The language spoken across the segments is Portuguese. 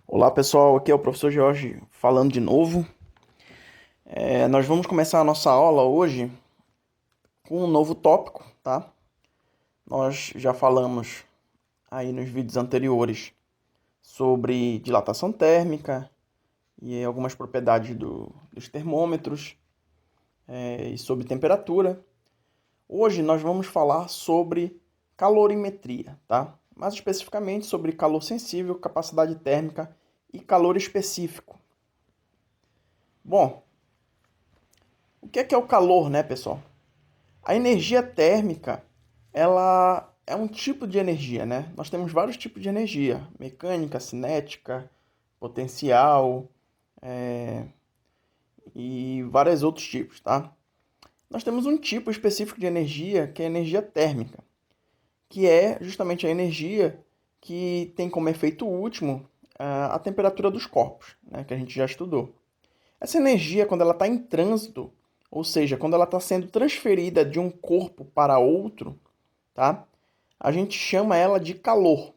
Olá pessoal, aqui é o professor Jorge falando de novo. Nós vamos começar a nossa aula hoje com um novo tópico, tá? Nós já falamos aí nos vídeos anteriores sobre dilatação térmica e algumas propriedades dos termômetros e sobre temperatura. Hoje nós vamos falar sobre calorimetria, tá? Mais especificamente sobre calor sensível, capacidade térmica e calor específico. Bom, o que é o calor, né, pessoal? A energia térmica, ela é um tipo de energia, né? Nós temos vários tipos de energia: mecânica, cinética, potencial, e vários outros tipos, tá? Nós temos um tipo específico de energia, que é a energia térmica, que é justamente a energia que tem como efeito último a temperatura dos corpos, né? Que a gente já estudou. Essa energia, quando ela está em trânsito, ou seja, quando ela está sendo transferida de um corpo para outro, tá? A gente chama ela de calor.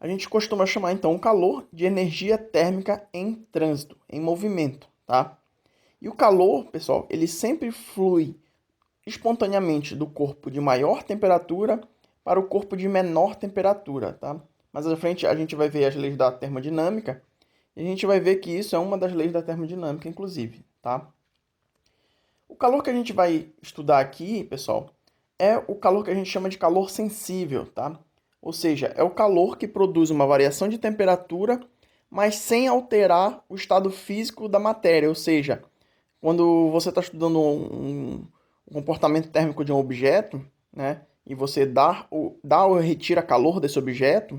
A gente costuma chamar então o calor de energia térmica em trânsito, em movimento, tá? E o calor, pessoal, ele sempre flui espontaneamente do corpo de maior temperatura para o corpo de menor temperatura, tá? Mais à frente a gente vai ver as leis da termodinâmica e a gente vai ver que isso é uma das leis da termodinâmica, inclusive, tá? O calor que a gente vai estudar aqui, pessoal, é o calor que a gente chama de calor sensível, tá? Ou seja, é o calor que produz uma variação de temperatura, mas sem alterar o estado físico da matéria. Ou seja, quando você está estudando um comportamento térmico de um objeto, né, e você dá ou retira calor desse objeto,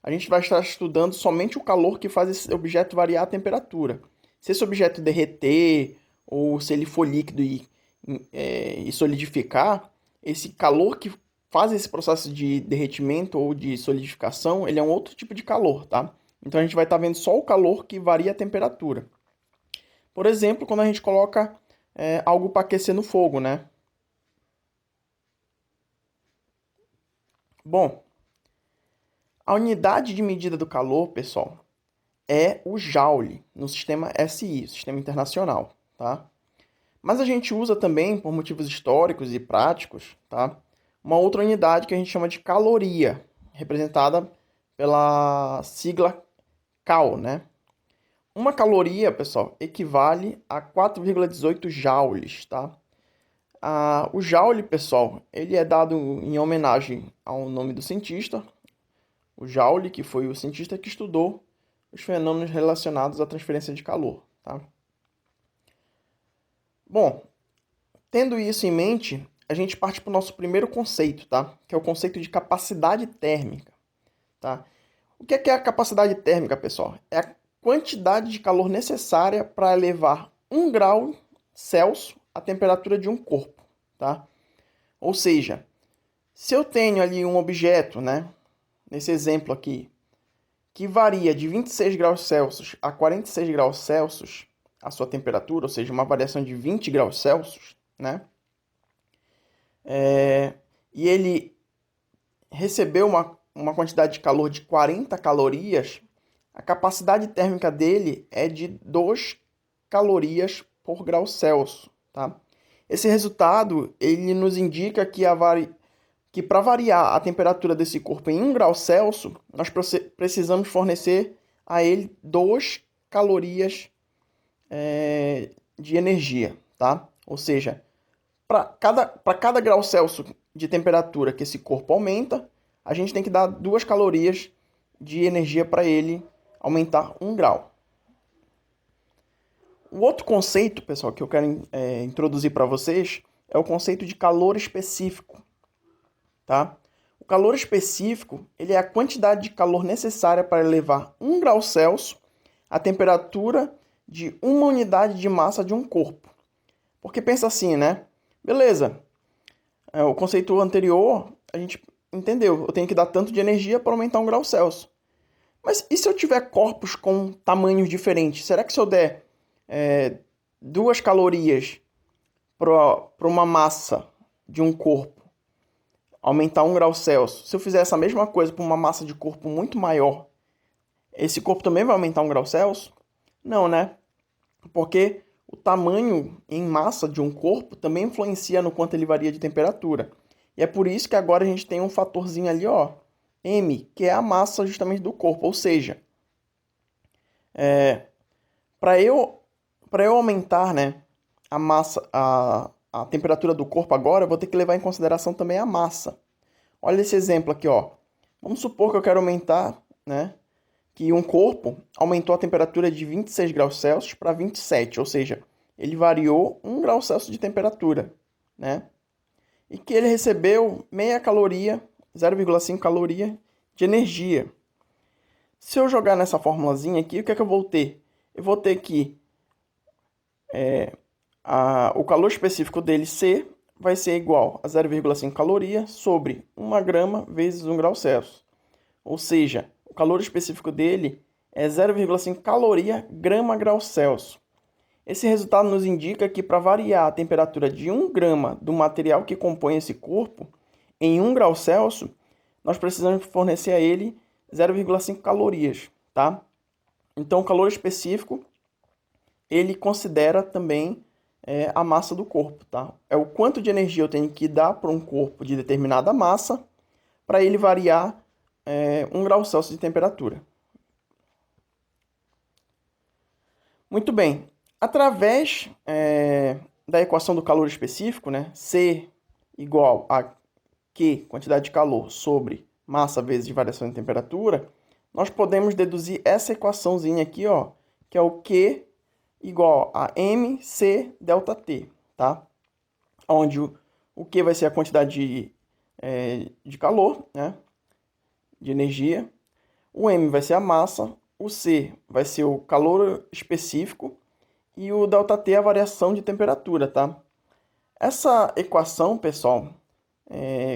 a gente vai estar estudando somente o calor que faz esse objeto variar a temperatura. Se esse objeto derreter, ou se ele for líquido e solidificar, esse calor que faz esse processo de derretimento ou de solidificação, ele é um outro tipo de calor, tá? Então a gente vai estar vendo só o calor que varia a temperatura. Por exemplo, quando a gente coloca algo para aquecer no fogo, né? Bom, a unidade de medida do calor, pessoal, é o Joule, no sistema SI, Sistema Internacional, tá? Mas a gente usa também, por motivos históricos e práticos, tá? Uma outra unidade que a gente chama de caloria, representada pela sigla Cal, né? Uma caloria, pessoal, equivale a 4,18 joules, tá? O joule, pessoal, ele é dado em homenagem ao nome do cientista, o Joule, que foi o cientista que estudou os fenômenos relacionados à transferência de calor, tá? Bom, tendo isso em mente, a gente parte para o nosso primeiro conceito, tá? Que é o conceito de capacidade térmica, tá? O que é a capacidade térmica, pessoal? É a quantidade de calor necessária para elevar 1 grau Celsius a temperatura de um corpo, tá? Ou seja, se eu tenho ali um objeto, né? Nesse exemplo aqui, que varia de 26 graus Celsius a 46 graus Celsius a sua temperatura, ou seja, uma variação de 20 graus Celsius, né? E ele recebeu uma quantidade de calor de 40 calorias, a capacidade térmica dele é de 2 calorias por grau Celsius, tá? Esse resultado, ele nos indica que para variar a temperatura desse corpo em 1 grau Celsius, nós precisamos fornecer a ele 2 calorias de energia, tá? Ou seja, para cada grau Celsius de temperatura que esse corpo aumenta, a gente tem que dar 2 calorias de energia para ele aumentar 1 grau. O outro conceito, pessoal, que eu quero introduzir para vocês é o conceito de calor específico, tá? O calor específico, ele é a quantidade de calor necessária para elevar 1 grau Celsius a temperatura de uma unidade de massa de um corpo. Porque pensa assim, né? Beleza, o conceito anterior a gente entendeu, eu tenho que dar tanto de energia para aumentar 1 grau Celsius. Mas e se eu tiver corpos com tamanhos diferentes? Será que se eu der 2 calorias para uma massa de um corpo, aumentar 1 grau Celsius, se eu fizer essa mesma coisa para uma massa de corpo muito maior, esse corpo também vai aumentar 1 grau Celsius? Não, né? Porque o tamanho em massa de um corpo também influencia no quanto ele varia de temperatura. E é por isso que agora a gente tem um fatorzinho ali, ó, M, que é a massa justamente do corpo. Ou seja, para eu aumentar, né, a massa, a temperatura do corpo agora, eu vou ter que levar em consideração também a massa. Olha esse exemplo aqui, ó. Vamos supor que eu quero aumentar, né, que um corpo aumentou a temperatura de 26 graus Celsius para 27, ou seja, ele variou 1 grau Celsius de temperatura, né? E que ele recebeu meia caloria, 0,5 caloria de energia. Se eu jogar nessa formulazinha aqui, o que é que eu vou ter? Eu vou ter que o calor específico dele, C, vai ser igual a 0,5 caloria sobre 1 grama vezes 1 grau Celsius. Ou seja, o calor específico dele é 0,5 caloria grama grau Celsius. Esse resultado nos indica que para variar a temperatura de 1 grama do material que compõe esse corpo em 1 grau Celsius, nós precisamos fornecer a ele 0,5 calorias, tá? Então, o calor específico, ele considera também a massa do corpo, tá? É o quanto de energia eu tenho que dar para um corpo de determinada massa para ele variar 1 grau Celsius de temperatura. Muito bem. Através da equação do calor específico, né, C igual a Q, quantidade de calor, sobre massa vezes variação de temperatura, nós podemos deduzir essa equaçãozinha aqui, ó, que é o Q igual a mc ΔT, tá? Onde o Q vai ser a quantidade de calor, né, de energia, o M vai ser a massa, o C vai ser o calor específico e o ΔT é a variação de temperatura, tá? Essa equação, pessoal,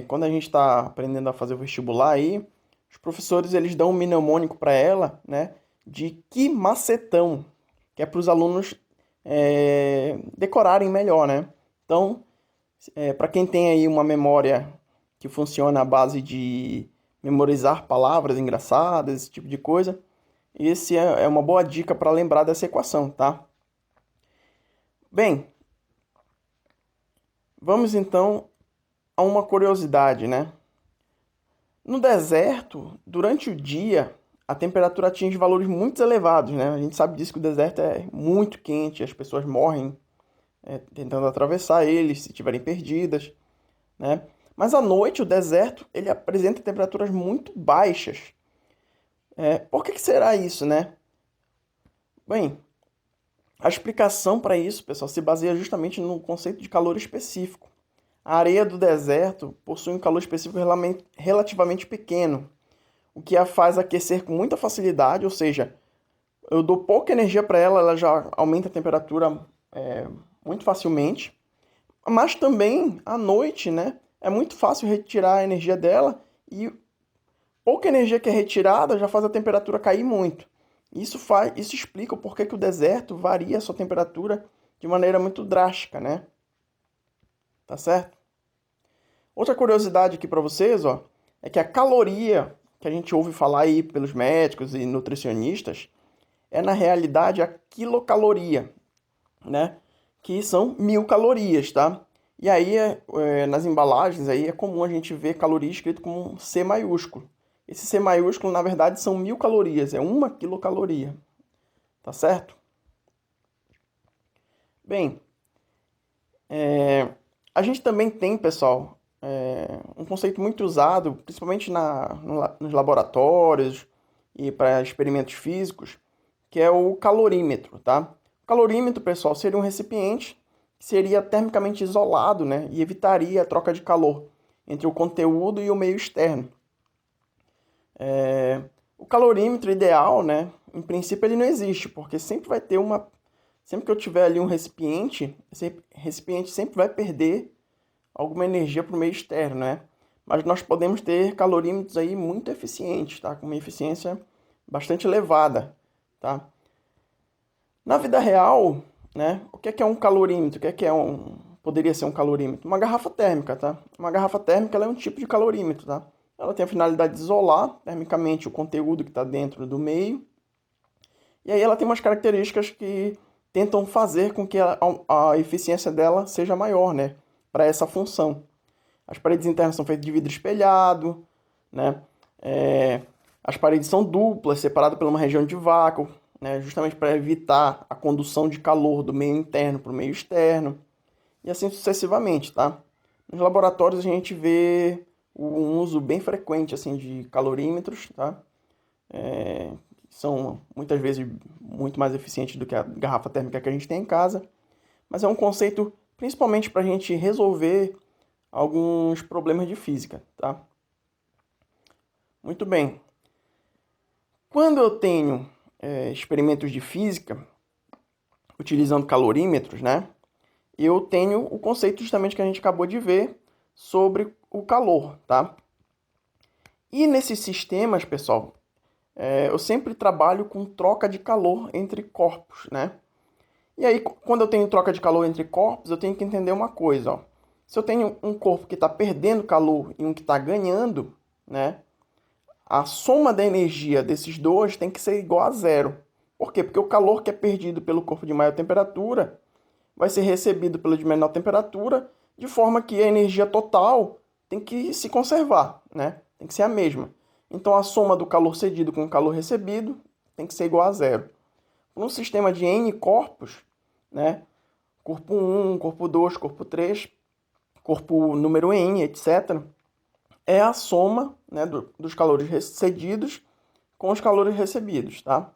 quando a gente está aprendendo a fazer o vestibular aí, os professores eles dão um mnemônico para ela, né, de quimacetão, que é para os alunos decorarem melhor, né? Então, para quem tem aí uma memória que funciona à base de memorizar palavras engraçadas, esse tipo de coisa, esse é uma boa dica para lembrar dessa equação, tá? Bem, vamos então a uma curiosidade, né? No deserto, durante o dia, a temperatura atinge valores muito elevados, né? A gente sabe disso que o deserto é muito quente, as pessoas morrem tentando atravessar ele, se estiverem perdidas, né? Mas à noite, o deserto, ele apresenta temperaturas muito baixas. Por que será isso, né? Bem, a explicação para isso, pessoal, se baseia justamente no conceito de calor específico. A areia do deserto possui um calor específico relativamente pequeno, o que a faz aquecer com muita facilidade, ou seja, eu dou pouca energia para ela, ela já aumenta a temperatura muito facilmente. Mas também, à noite, né, é muito fácil retirar a energia dela e pouca energia que é retirada já faz a temperatura cair muito. Isso explica o porquê que o deserto varia a sua temperatura de maneira muito drástica, né? Tá certo? Outra curiosidade aqui para vocês, ó, é que a caloria que a gente ouve falar aí pelos médicos e nutricionistas é na realidade a quilocaloria, né? Que são 1.000 calorias, tá? E aí, nas embalagens aí é comum a gente ver caloria escrito com C maiúsculo. Esse C maiúsculo, na verdade, são 1.000 calorias, é 1 quilocaloria, tá certo? Bem, a gente também tem, pessoal, um conceito muito usado, principalmente nos laboratórios e para experimentos físicos, que é o calorímetro, tá? O calorímetro, pessoal, seria um recipiente que seria termicamente isolado, né, e evitaria a troca de calor entre o conteúdo e o meio externo. O calorímetro ideal, né, em princípio ele não existe, porque sempre vai ter sempre que eu tiver ali um recipiente, esse recipiente sempre vai perder alguma energia para o meio externo, né? Mas nós podemos ter calorímetros aí muito eficientes, tá? Com uma eficiência bastante elevada, tá? Na vida real, né? O que é um calorímetro? O que poderia ser um calorímetro? Uma garrafa térmica, tá? Uma garrafa térmica ela é um tipo de calorímetro, tá? Ela tem a finalidade de isolar termicamente o conteúdo que está dentro do meio, E aí ela tem umas características que tentam fazer com que a eficiência dela seja maior, né? Para essa função. As paredes internas são feitas de vidro espelhado, né? As paredes são duplas, separadas por uma região de vácuo, né? Justamente para evitar a condução de calor do meio interno para o meio externo. E assim sucessivamente, tá? Nos laboratórios a gente vê um uso bem frequente assim, de calorímetros, tá? São muitas vezes muito mais eficientes do que a garrafa térmica que a gente tem em casa, mas é um conceito principalmente para a gente resolver alguns problemas de física, tá? Muito bem. Quando eu tenho experimentos de física utilizando calorímetros, né? Eu tenho o conceito justamente que a gente acabou de ver sobre o calor, tá? E nesses sistemas, pessoal, eu sempre trabalho com troca de calor entre corpos, né? E aí, quando eu tenho troca de calor entre corpos, eu tenho que entender uma coisa, ó. Se eu tenho um corpo que está perdendo calor e um que está ganhando, né? A soma da energia desses dois tem que ser igual a zero. Por quê? Porque o calor que é perdido pelo corpo de maior temperatura vai ser recebido pelo de menor temperatura, de forma que a energia total tem que se conservar, né? Tem que ser a mesma. Então a soma do calor cedido com o calor recebido tem que ser igual a zero. Num sistema de N corpos, né? Corpo 1, corpo 2, corpo 3, corpo número N, etc., é a soma, né, dos calores cedidos com os calores recebidos, tá?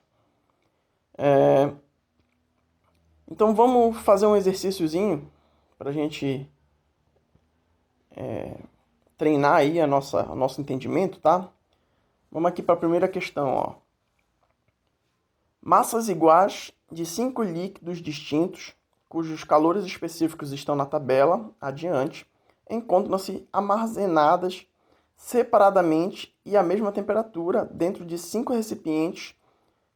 Então vamos fazer um exercíciozinho para a gente treinar aí o nosso entendimento, tá? Vamos aqui para a primeira questão, ó. Massas iguais de 5 líquidos distintos, cujos calores específicos estão na tabela adiante, encontram-se armazenadas separadamente e à mesma temperatura dentro de 5 recipientes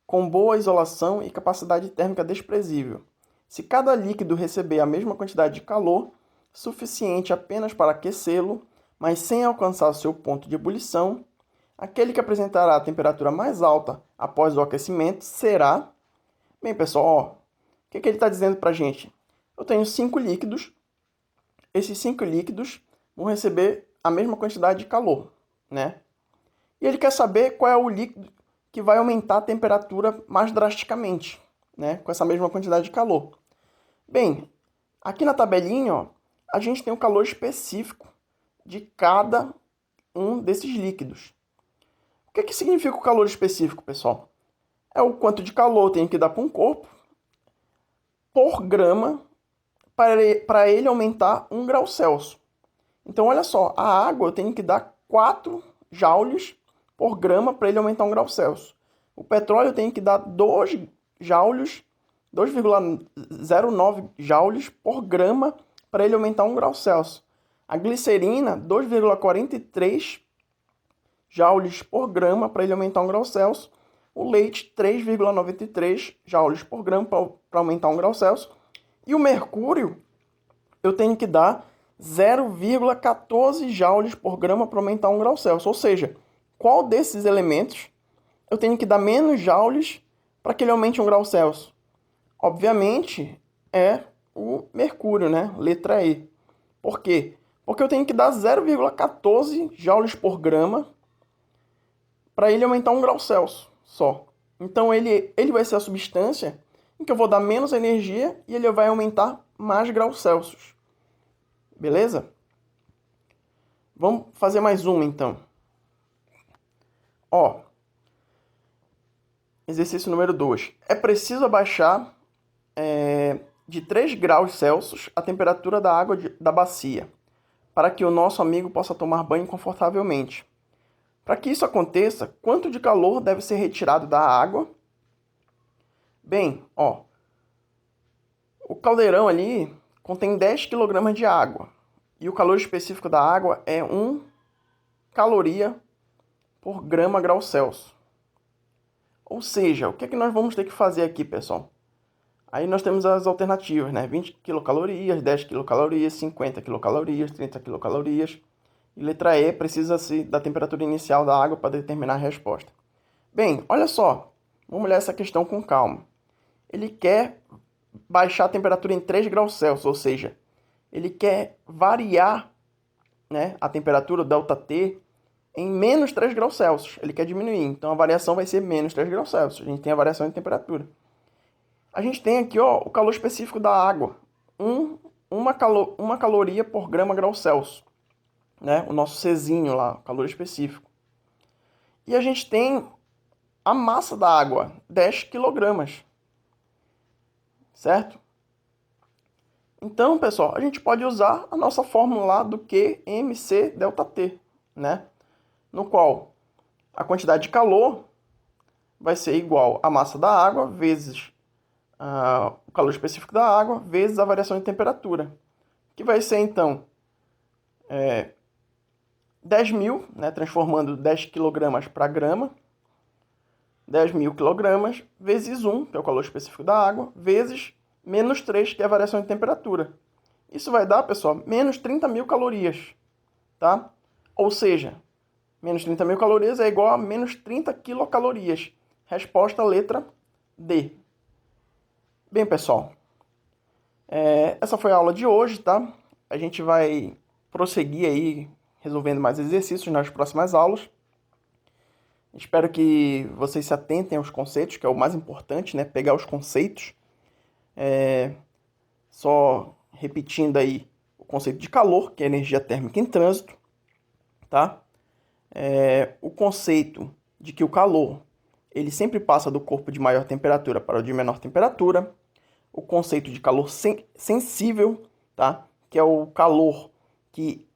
com boa isolação e capacidade térmica desprezível. Se cada líquido receber a mesma quantidade de calor, suficiente apenas para aquecê-lo, mas sem alcançar seu ponto de ebulição, aquele que apresentará a temperatura mais alta após o aquecimento será... Bem, pessoal, ó, o que ele está dizendo para a gente? Eu tenho 5 líquidos. Esses 5 líquidos vão receber a mesma quantidade de calor, né? E ele quer saber qual é o líquido que vai aumentar a temperatura mais drasticamente, né? Com essa mesma quantidade de calor. Bem, aqui na tabelinha, ó, a gente tem o calor específico de cada um desses líquidos. O que significa o calor específico, pessoal? É o quanto de calor eu tenho que dar para um corpo por grama para ele aumentar 1 grau Celsius. Então, olha só, a água eu tenho que dar 4 joules por grama para ele aumentar 1 grau Celsius. O petróleo eu tenho que dar 2 joules, 2,09 joules por grama para ele aumentar 1 grau Celsius. A glicerina, 2,43 joules por grama para ele aumentar 1 grau Celsius. O leite, 3,93 joules por grama para aumentar 1 grau Celsius. E o mercúrio, eu tenho que dar 0,14 joules por grama para aumentar 1 grau Celsius. Ou seja, qual desses elementos eu tenho que dar menos joules para que ele aumente 1 grau Celsius? Obviamente, é o mercúrio, né? Letra E. Por quê? Porque eu tenho que dar 0,14 joules por grama para ele aumentar 1 grau Celsius só. Então, ele vai ser a substância em que eu vou dar menos energia e ele vai aumentar mais graus Celsius. Beleza? Vamos fazer mais uma, então. Ó, exercício número 2. É preciso abaixar de 3 graus Celsius a temperatura da água da bacia, para que o nosso amigo possa tomar banho confortavelmente. Para que isso aconteça, quanto de calor deve ser retirado da água? Bem, ó, o caldeirão ali contém 10 kg de água, e o calor específico da água é 1 caloria por grama grau Celsius. Ou seja, o que é que nós vamos ter que fazer aqui, pessoal? Aí nós temos as alternativas, né? 20 quilocalorias, 10 quilocalorias, 50 quilocalorias, 30 quilocalorias. E letra E, precisa-se da temperatura inicial da água para determinar a resposta. Bem, olha só. Vamos olhar essa questão com calma. Ele quer baixar a temperatura em 3 graus Celsius, ou seja, ele quer variar, né, a temperatura, o ΔT, em menos 3 graus Celsius. Ele quer diminuir, então a variação vai ser menos 3 graus Celsius. A gente tem a variação de temperatura. A gente tem aqui, ó, o calor específico da água. Uma caloria por grama grau Celsius. Né? O nosso Czinho lá, calor específico. E a gente tem a massa da água, 10 quilogramas. Certo? Então, pessoal, a gente pode usar a nossa fórmula lá do QMC∆T, né? No qual a quantidade de calor vai ser igual à massa da água vezes o calor específico da água vezes a variação de temperatura, que vai ser, então, 10.000, né, transformando 10 kg para grama, 10.000 kg vezes 1, que é o calor específico da água, vezes menos 3, que é a variação de temperatura. Isso vai dar, pessoal, menos 30.000 calorias, tá? Ou seja, menos 30.000 calorias é igual a menos 30 quilocalorias. Resposta letra D. Bem, pessoal, essa foi a aula de hoje, tá? A gente vai prosseguir aí resolvendo mais exercícios nas próximas aulas. Espero que vocês se atentem aos conceitos, que é o mais importante, né? Pegar os conceitos. Só repetindo aí o conceito de calor, que é energia térmica em trânsito, tá? O conceito de que o calor ele sempre passa do corpo de maior temperatura para o de menor temperatura. O conceito de calor sensível, tá? Que é o calor que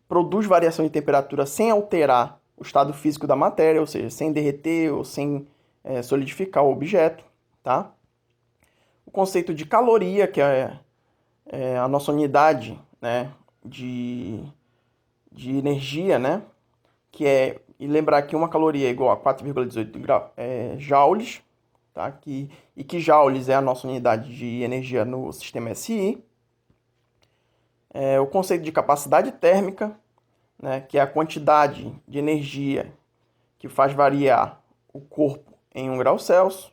produz variação de temperatura sem alterar o estado físico da matéria, ou seja, sem derreter ou sem solidificar o objeto, tá? O conceito de caloria, que é a nossa unidade, né, de energia, né? E lembrar que uma caloria é igual a 4,18 joules, tá? E que joules é a nossa unidade de energia no sistema SI. O conceito de capacidade térmica, né? Que é a quantidade de energia que faz variar o corpo em 1 grau Celsius.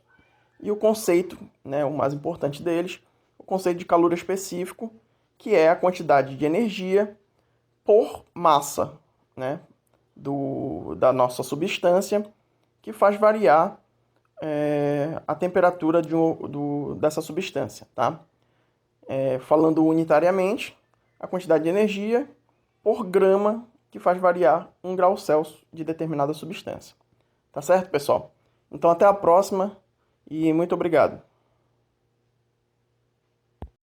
E o conceito, né, o mais importante deles, o conceito de calor específico, que é a quantidade de energia por massa, né, da nossa substância, que faz variar a temperatura dessa substância, tá? Falando unitariamente, a quantidade de energia por grama que faz variar 1 grau Celsius de determinada substância. Tá certo, pessoal? Então, até a próxima e muito obrigado.